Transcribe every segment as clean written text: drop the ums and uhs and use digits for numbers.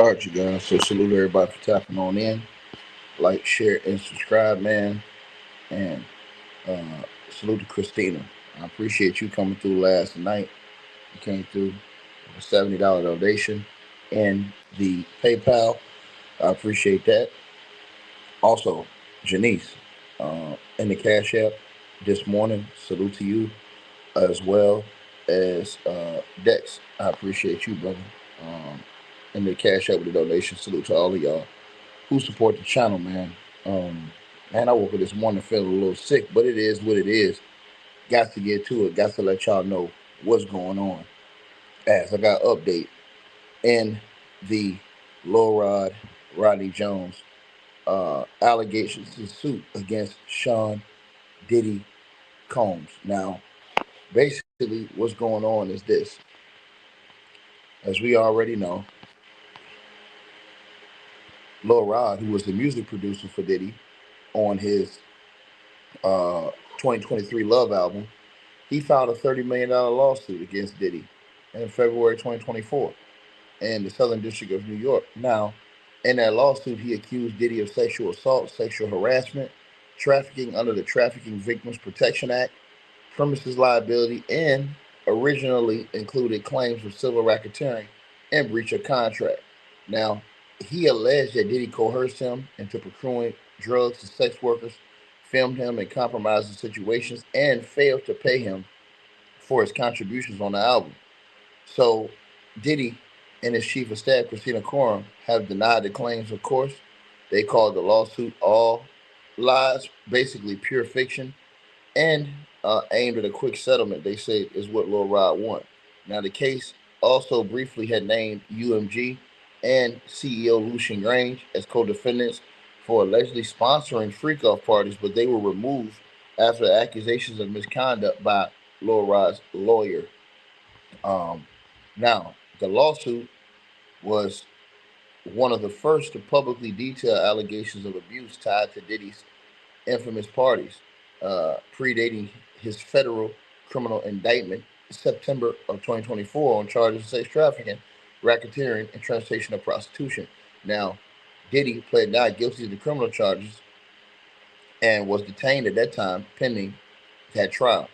All right, you guys. So salute everybody for tapping on in. Like, share, and subscribe, man. And salute to Christina. I appreciate you coming through last night. You came through with a $70 donation in the PayPal. I appreciate that. Also, Janice, in the Cash App this morning. Salute to you as well as Dex. I appreciate you, brother. Um, in the Cash App with the donation. Salute to all of y'all who support the channel, man. Um, man, I woke up this morning feeling a little sick, but it is what it is. Got to get to it. Got to let y'all know what's going on. As I got update in the Lil Rodney Jones allegations in suit against Sean Diddy Combs. Now, basically, what's going on is this. As we already know, Lil Rod, who was the music producer for Diddy on his uh, 2023 Love album, he filed a $30 million lawsuit against Diddy in February 2024 in the Southern District of New York. Now, in that lawsuit, he accused Diddy of sexual assault, sexual harassment, trafficking under the Trafficking Victims Protection Act, premises liability, and originally included claims of civil racketeering and breach of contract. Now, he alleged that Diddy coerced him into procuring drugs to sex workers, filmed him in compromising situations, and failed to pay him for his contributions on the album. So, Diddy and his chief of staff, Christina Coram, have denied the claims, of course. They called the lawsuit all lies, basically pure fiction, and aimed at a quick settlement, they say, is what Lil Rod want. Now, the case also briefly had named UMG and CEO Lucian Grange as co defendants for allegedly sponsoring freak off parties, but they were removed after accusations of misconduct by Lil Rod's lawyer. Um, Now, the lawsuit was one of the first to publicly detail allegations of abuse tied to Diddy's infamous parties, predating his federal criminal indictment in September of 2024 on charges of sex trafficking, racketeering, and transportation of prostitution. Now, Diddy pled not guilty to the criminal charges and was detained at that time pending that trial.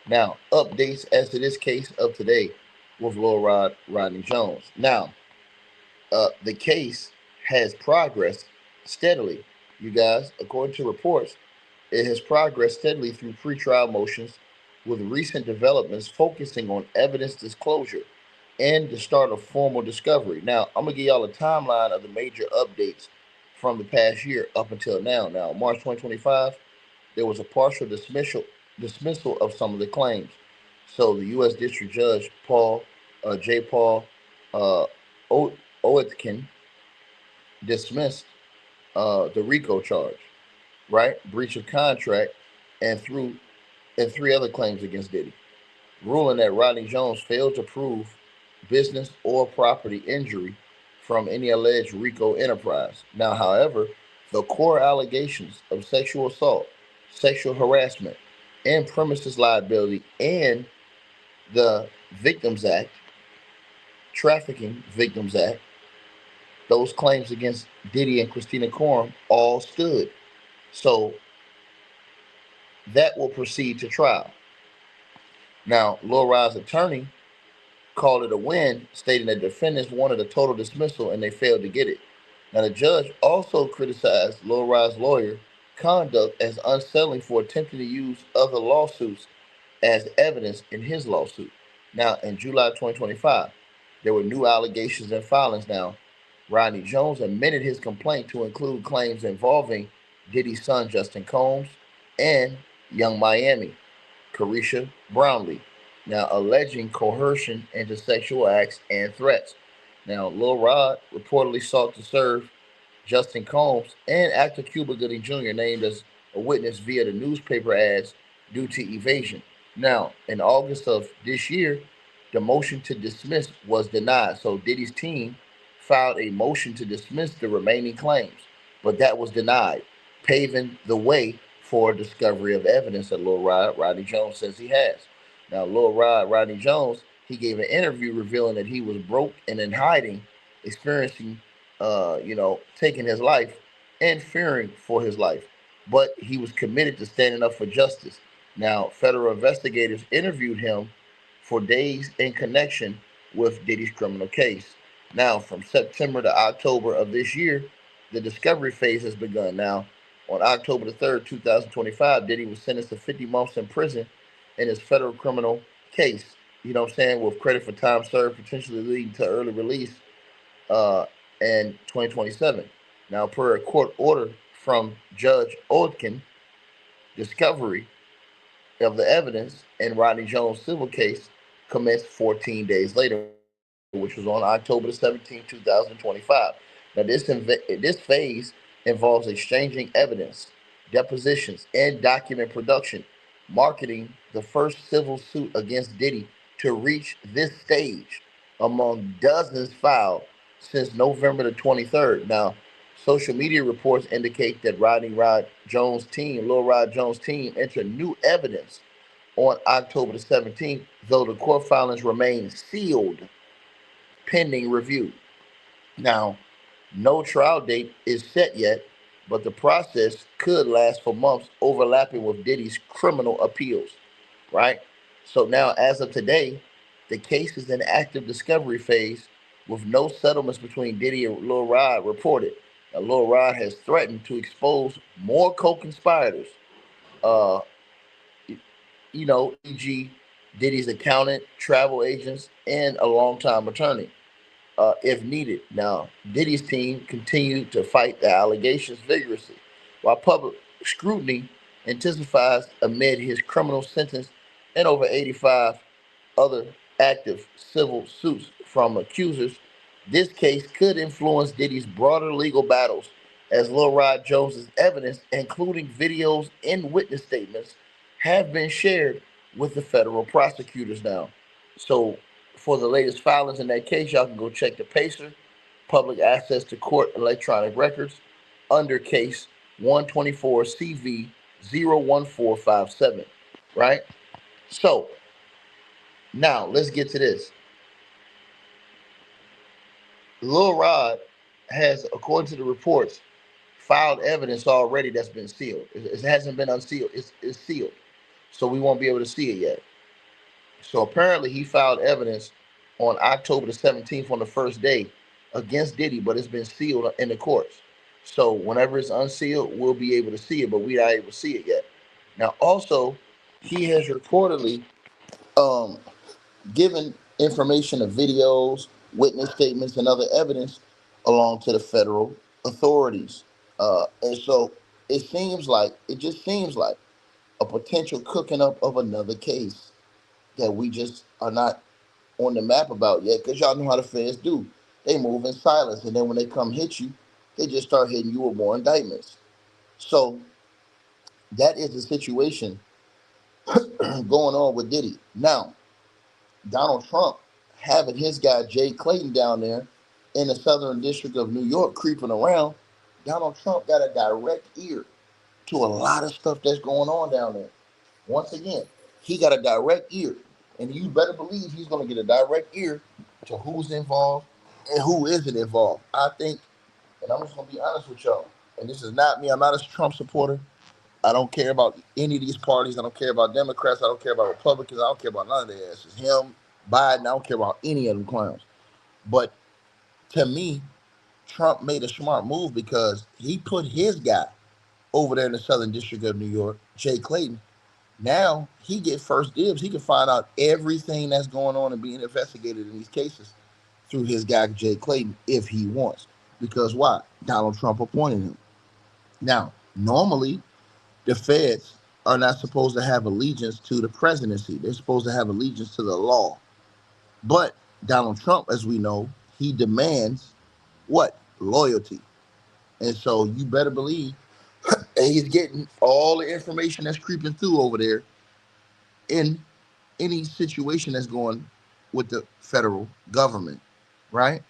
Now, updates as to this case of today with Rodney Jones. Now, the case has progressed steadily, you guys. According to reports, it has progressed steadily through pretrial motions, with recent developments focusing on evidence disclosure and the start of formal discovery. Now, I'm gonna give y'all a timeline of the major updates from the past year up until now. Now, March 2025, there was a partial dismissal of some of the claims. So, the U.S. District Judge Paul uh, Oetken dismissed the RICO charge, right? Breach of contract, and through and three other claims against Diddy, ruling that Rodney Jones failed to prove business or property injury from any alleged RICO enterprise. Now, however, the core allegations of sexual assault, sexual harassment, and premises liability, and the Victims Act, Trafficking Victims Act, those claims against Diddy and Christina Coram all stood. So that will proceed to trial. Now, Lil Rod's attorney called it a win, stating that defendants wanted a total dismissal and they failed to get it. Now, the judge also criticized Lil Rod's lawyer conduct as unsettling for attempting to use other lawsuits as evidence in his lawsuit. Now, in July 2025, there were new allegations and filings. Now, Rodney Jones amended his complaint to include claims involving Diddy's son, Justin Combs, and Young Miami, Carisha Brownlee, now alleging coercion into sexual acts and threats. Now, Lil Rod reportedly sought to serve Justin Combs and actor Cuba Gooding Jr., named as a witness via the newspaper ads due to evasion. Now, in August of this year, the motion to dismiss was denied. So Diddy's team filed a motion to dismiss the remaining claims, but that was denied, paving the way for discovery of evidence that Rodney Jones says he has. Now, Rodney Jones, he gave an interview revealing that he was broke and in hiding experiencing, taking his life and fearing for his life. But he was committed to standing up for justice. Now, federal investigators interviewed him for days in connection with Diddy's criminal case. Now, from September to October of this year, the discovery phase has begun. Now, on October the 3rd, 2025, Diddy was sentenced to 50 months in prison in his federal criminal case, with credit for time served, potentially leading to early release uh, in 2027. Now, per a court order from Judge Odkin, discovery of the evidence in Rodney Jones' civil case commenced 14 days later, which was on October the 17th, 2025. Now, this phase involves exchanging evidence, depositions, and document production, marketing the first civil suit against Diddy to reach this stage among dozens filed since November the 23rd. Now, social media reports indicate that Lil Rod Jones' team, entered new evidence on October the 17th, though the court filings remain sealed pending review. Now, no trial date is set yet, but the process could last for months, overlapping with Diddy's criminal appeals, right? So now, as of today, the case is in active discovery phase with no settlements between Diddy and Lil Rod reported. Now, Lil Rod has threatened to expose more co-conspirators, uh, e.g., Diddy's accountant, travel agents, and a longtime attorney, if needed. Now, Diddy's team continued to fight the allegations vigorously, while public scrutiny intensifies amid his criminal sentence and over 85 other active civil suits from accusers. This case could influence Diddy's broader legal battles, as Lil Rod Jones's evidence, including videos and witness statements, have been shared with the federal prosecutors now. So, for the latest filings in that case, y'all can go check the PACER, Public Access to Court Electronic Records, under case 124 CV 01457, right? So, now let's get to this. Lil Rod has, according to the reports, filed evidence already that's been sealed. It hasn't been unsealed. It's sealed. So we won't be able to see it yet. So apparently he filed evidence on October the 17th on the first day against Diddy, but it's been sealed in the courts. So whenever it's unsealed, we'll be able to see it, but we're not able to see it yet. Now, also, he has reportedly um, given information of videos, witness statements, and other evidence along to the federal authorities. And so it just seems like a potential cooking up of another case that we just are not on the map about yet, because y'all know how the feds do. They move in silence, and then when they come hit you, they just start hitting you with more indictments. So that is the situation going on with Diddy. Now, Donald Trump having his guy Jay Clayton down there in the Southern District of New York creeping around, Donald Trump got a direct ear to a lot of stuff that's going on down there. Once again, he got a direct ear. And you better believe he's going to get a direct ear to who's involved and who isn't involved. I think, and I'm just going to be honest with y'all, and this is not me, I'm not a Trump supporter. I don't care about any of these parties. I don't care about Democrats. I don't care about Republicans. I don't care about none of their asses. Him, Biden, I don't care about any of them clowns. But to me, Trump made a smart move because he put his guy over there in the Southern District of New York, Jay Clayton. Now he get first dibs. He can find out everything that's going on and being investigated in these cases through his guy Jay Clayton if he wants. Because why? Donald Trump appointed him. Now, normally the feds are not supposed to have allegiance to the presidency. They're supposed to have allegiance to the law. But Donald Trump, as we know, he demands what? Loyalty. And so you better believe he's getting all the information that's creeping through over there in any situation that's going with the federal government, right?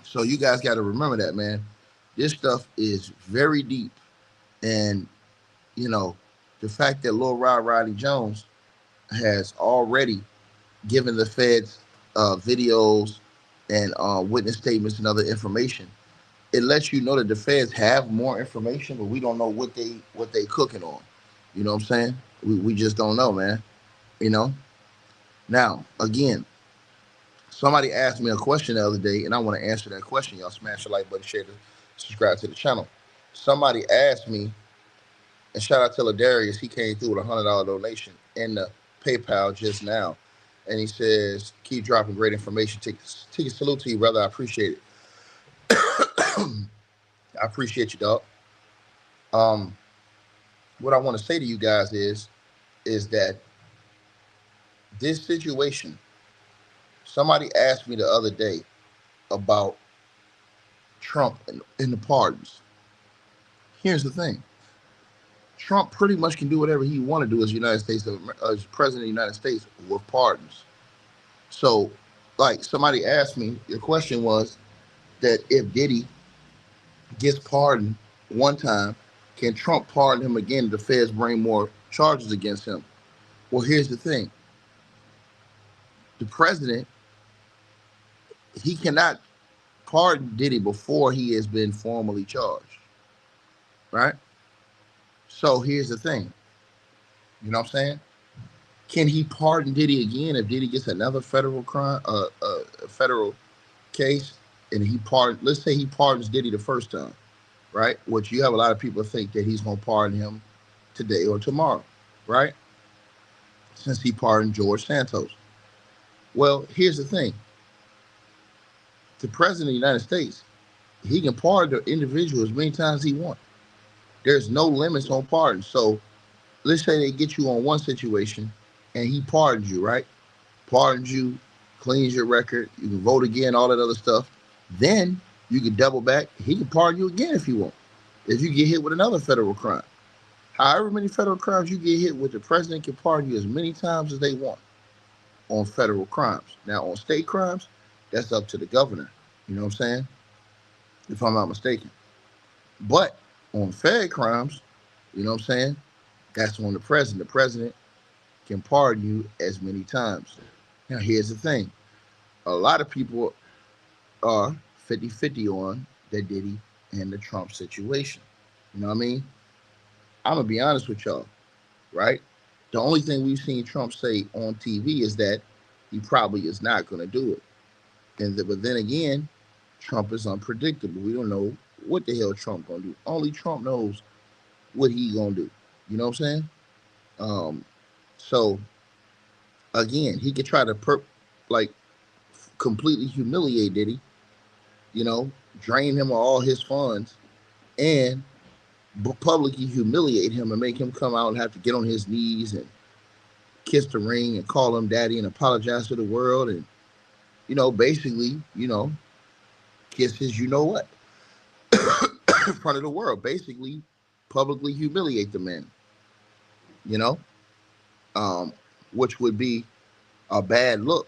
So you guys got to remember that, man. This stuff is very deep, and you know the fact that Lil Rod Rodney Jones has already given the feds videos and witness statements and other information. It lets you know that the feds have more information, but we don't know what they cooking on. You know what I'm saying? We just don't know, man. You know. Now, again, somebody asked me a question the other day, and I want to answer that question. Y'all smash the like button, share, subscribe to the channel. Somebody asked me, and shout out to Ladarius, he came through with $100 donation in the PayPal just now, and he says, "Keep dropping great information. Take a salute to you, brother. I appreciate it. I appreciate you, dog. Um, what I want to say to you guys is that this situation. Somebody asked me the other day about Trump and the pardons. Here's the thing: Trump pretty much can do whatever he want to do as as president of the United States with pardons. So, like somebody asked me, your question was that if Diddy gets pardoned one time, can Trump pardon him again if the feds bring more charges against him? Well, here's the thing: the president, he cannot pardon Diddy before he has been formally charged, right? So here's the thing: you know what I'm saying? Can he pardon Diddy again if Diddy gets another federal crime, a federal case, and he pardon? Let's say he pardons Diddy the first time, right? Which you have a lot of people think that he's going to pardon him today or tomorrow, right? Since he pardoned George Santos. Well, here's the thing: the president of the United States, he can pardon the individual as many times as he wants. There's no limits on pardons. So let's say they get you on one situation, and he pardons you, right? Pardons you, cleans your record, you can vote again, all that other stuff. Then you can double back. He can pardon you again if you want. If you get hit with another federal crime. However many federal crimes you get hit with, the president can pardon you as many times as they want on federal crimes. Now, on state crimes, that's up to the governor. You know what I'm saying? If I'm not mistaken. But on fed crimes, you know what I'm saying? That's on the president. The president can pardon you as many times. Now, here's the thing: a lot of people are 50-50 on the Diddy and the Trump situation. You know what I mean? I'm going to be honest with y'all, right? The only thing we've seen Trump say on TV is that he probably is not going to do it. But then again, Trump is unpredictable. We don't know what the hell Trump going to do. Only Trump knows what he going to do. You know what I'm saying? Um, so, again, he could try to like completely humiliate Diddy, you know, drain him of all his funds, and publicly humiliate him and make him come out and have to get on his knees and kiss the ring and call him daddy and apologize to the world and, you know, basically, you know, kiss his you know what in front of the world. Basically, publicly humiliate the man, you know, um, which would be a bad look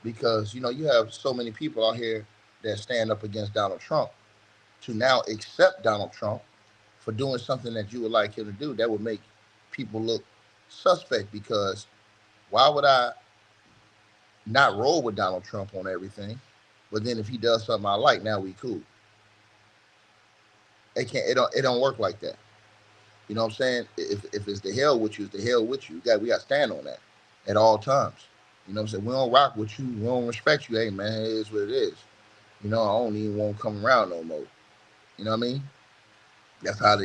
because, you know, you have so many people out here that stand up against Donald Trump to now accept Donald Trump for doing something that you would like him to do. That would make people look suspect because why would I not roll with Donald Trump on everything, but then if he does something I like, now we cool? It don't work like that. You know what I'm saying? If it's the hell with you, it's the hell with you. We got to stand on that at all times. You know what I'm saying? We don't rock with you. We don't respect you. Hey man, it is what it is. You know, I don't even want to come around no more. You know what I mean? That's how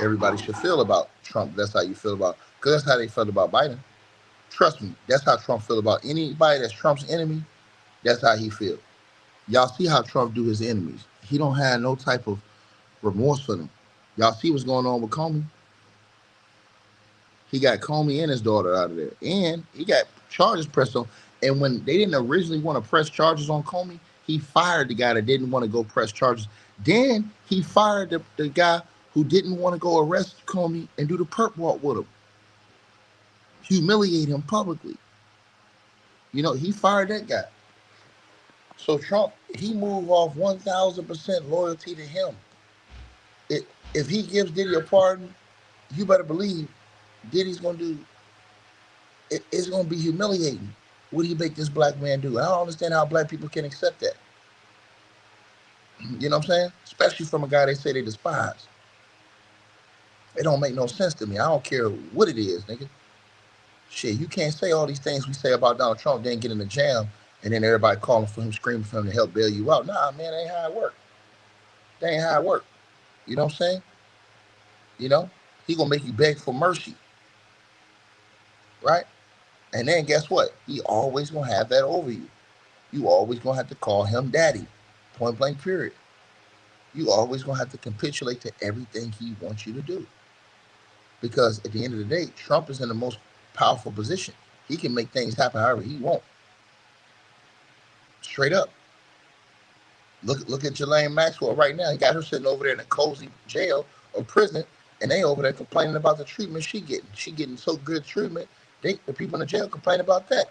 everybody should feel about Trump. That's how you feel about, because that's how they felt about Biden. Trust me, that's how Trump feel about anybody that's Trump's enemy. That's how he feel. Y'all see how Trump do his enemies. He don't have no type of remorse for them. Y'all see what's going on with Comey? He got Comey and his daughter out of there. And he got charges pressed on. And when they didn't originally want to press charges on Comey, he fired the guy that didn't want to go press charges. Then he fired the guy who didn't want to go arrest Comey and do the perp walk with him. Humiliate him publicly. You know, he fired that guy. So Trump, he moved off 1,000% loyalty to him. If he gives Diddy a pardon, you better believe Diddy's going to do, it's going to be humiliating. What do you make this black man do? I don't understand how black people can accept that. You know what I'm saying? Especially from a guy they say they despise. It don't make no sense to me. I don't care what it is, nigga. Shit, you can't say all these things we say about Donald Trump, then get in the jam, and then everybody calling for him, screaming for him to help bail you out. Nah, man, that ain't how it work. That ain't how it work. You know what I'm saying? You know, he gonna make you beg for mercy, right? And then guess what? He always gonna have that over you. You always gonna have to call him daddy. Point blank period. You always gonna have to capitulate to everything he wants you to do. Because at the end of the day, Trump is in the most powerful position. He can make things happen however he wants. Straight up. Look at Ghislaine Maxwell right now. He got her sitting over there in a cozy jail or prison, and they over there complaining about the treatment she getting. She getting so good treatment. The people in the jail complain about that.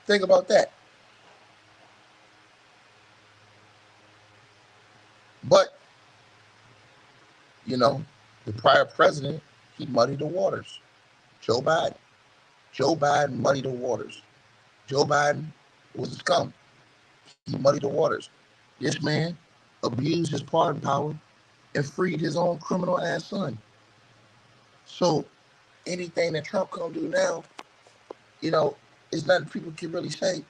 Think about that. But, you know, the prior president, he muddied the waters. Joe Biden. Joe Biden muddied the waters. Joe Biden was a scum. He muddied the waters. This man abused his pardon power and freed his own criminal ass son. So anything that Trump gonna do now, you know, is nothing people can really say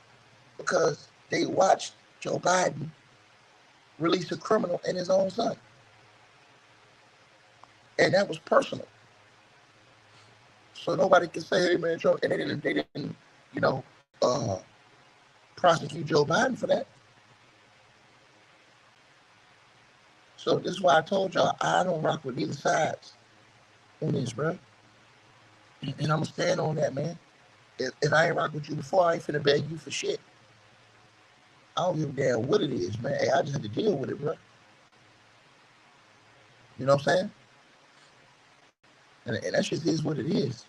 because they watched Joe Biden release a criminal and his own son, and that was personal. So nobody can say, "Hey man, Trump," and they didn't, you know, prosecute Joe Biden for that. So this is why I told y'all I don't rock with either sides on this, bro, and I'm gonna stand on that, man. If I ain't rock with you before, I ain't finna beg you for shit. I don't give a damn what it is, man. Hey, I just have to deal with it, bro. You know what I'm saying? And that just is what it is.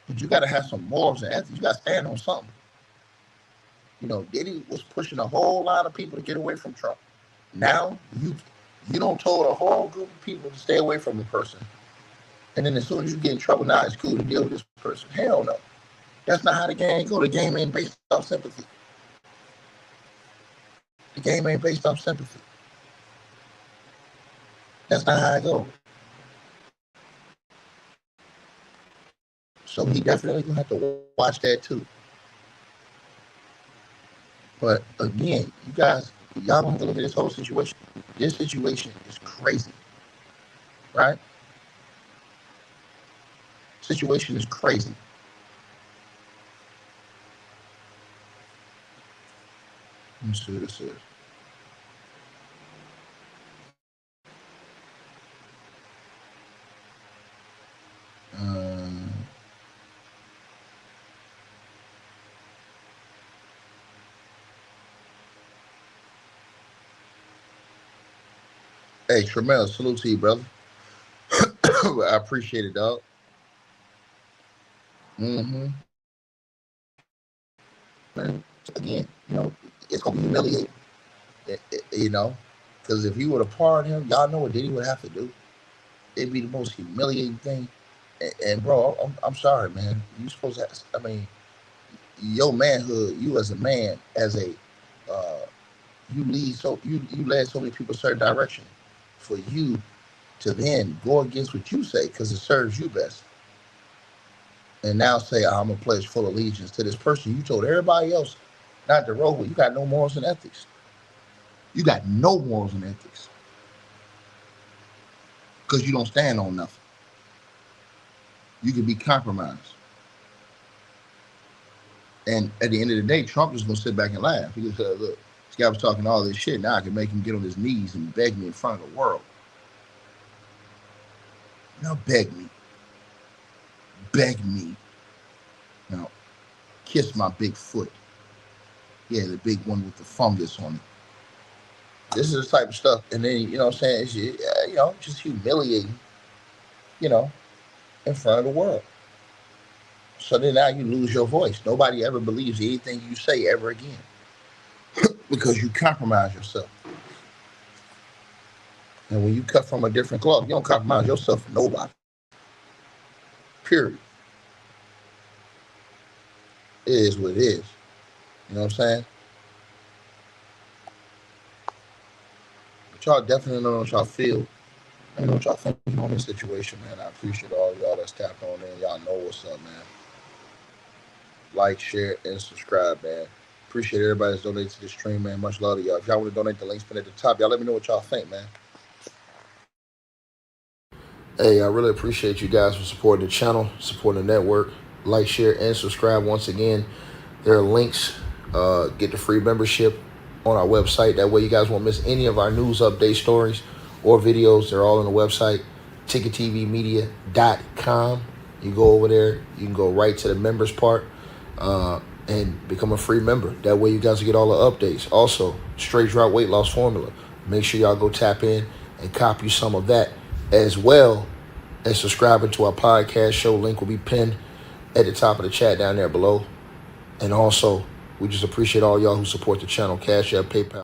But you got to have some morals and ethics. You got to stand on something. You know, Diddy was pushing a whole lot of people to get away from Trump. Now you don't told a whole group of people to stay away from the person, and then as soon as you get in trouble, now it's cool to deal with this person. Hell no, that's not how the game go. The game ain't based off sympathy. The game ain't based off sympathy. That's not how it goes. So he definitely gonna have to watch that too. But again, you guys, y'all gonna have to look at this whole situation. This situation is crazy, right? Situation is crazy. Let me see what this is. Um, hey, Tremel, salute to you, brother. I appreciate it, dog. Mm-hmm. And again, you know, it's gonna be humiliating. You know, because if you would have pardoned him, y'all know what Diddy would have to do. It'd be the most humiliating thing. And bro, I'm sorry, man. You supposed to. I mean, your manhood, you as a man, as a uh, you led so many people a certain direction. For you to then go against what you say because it serves you best, and now say I'm gonna pledge full allegiance to this person you told everybody else not to roll with. You got no morals and ethics. You got no morals and ethics because you don't stand on nothing. You can be compromised. And at the end of the day, Trump is gonna sit back and laugh. He goes, "Look, this guy was talking all this shit. Now I can make him get on his knees and beg me in front of the world. Now beg me. Now kiss my big foot. Yeah, the big one with the fungus on it. This is the type of stuff." And then you know what I'm saying? It's, you know, just humiliating. You know, in front of the world. So then now you lose your voice. Nobody ever believes anything you say ever again because you compromise yourself. And when you cut from a different cloth, you don't compromise yourself for nobody. Period. It is what it is. You know what I'm saying? But y'all definitely know what y'all feel. I know what y'all think on this situation, man. I appreciate all y'all that's tapped on in. Y'all know what's up, man. Like, share, and subscribe, man. Appreciate everybody that's donated to this stream, man. Much love to y'all. If y'all want to donate, the link's been at the top. Y'all let me know what y'all think, man. Hey, I really appreciate you guys for supporting the channel, supporting the network. Like, share, and subscribe. Once again, there are links. Get the free membership on our website. That way you guys won't miss any of our news update stories or videos. They're all on the website, ticketvmedia.com. You go over there. You can go right to the members part and become a free member. That way you guys will get all the updates. Also, straight drought weight loss formula. Make sure y'all go tap in and copy some of that as well as subscribing to our podcast show. Link will be pinned at the top of the chat down there below. And also, we just appreciate all y'all who support the channel. Cash App, PayPal.